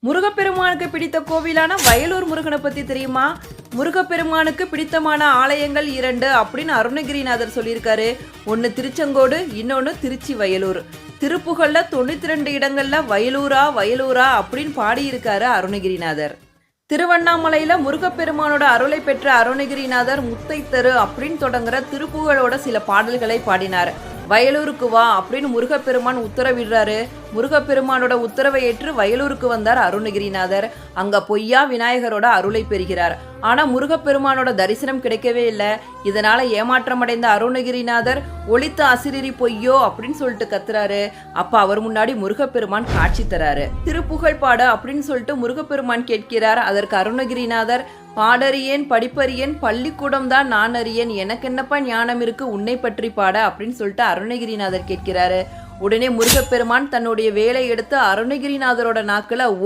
முருகப்பெருமானுக்கு பிடித்த கோவிலான வயலூர் முருகனை பத்தி தெரியுமா? முருகப்பெருமானுக்கு பிடித்தமான ஆலயங்கள் 2 அப்படின்னு அருணகிரிநாதர் சொல்லியிருக்காரு. ஒன்னு திருச்செங்கோடு, இன்னொன்னு திருச்சி வயலூர். திருப்புகழ்ல 92 இடங்கள்ல வயலூரா வயலூரா அப்படின்னு பாடியிருக்காரு அருணகிரிநாதர். திருவண்ணாமலையில முருகப்பெருமானோட அருளை பெற்ற அருணகிரிநாதர் முத்தை தரு அப்படின்னு தொடங்குற திருப்புகழோட சில பாடல்களை பாடினார். வயலூருக்கு வா அப்படின்னு முருகப்பெருமான் உத்தரவிடுறாரு. முருகப்பெருமானோட உத்தரவை ஏற்று வயலூருக்கு வந்தார் அருணகிரிநாதர். அங்க பொய்யா விநாயகரோட அருளை பெறுகிறார். ஆனா முருகப்பெருமானோட தரிசனம் கிடைக்கவே இல்லை. இதனால ஏமாற்றமடைந்த அருணகிரிநாதர் ஒளித்த அசிரிரி பொய்யோ அப்படின்னு சொல்லிட்டு கத்துறாரு. அப்ப அவர் முன்னாடி முருகப்பெருமான் காட்சி தராரு. திருப்புகழ் பாட அப்படின்னு சொல்லிட்டு முருகப்பெருமான் கேட்கிறார். அதற்கு அருணகிரிநாதர், பாடறியேன் படிப்பறியேன் பள்ளிக்கூடம் தான் நான் அறியேன், எனக்கு என்னப்பா ஞானம் இருக்கு உன்னை பற்றி பாட அப்படின்னு சொல்லிட்டு அருணகிரிநாதர் கேட்கிறாரு. உடனே முருகப்பெருமான் தன்னுடைய வேலை எடுத்து அருணகிரிநாதரோட நாக்குல ஓ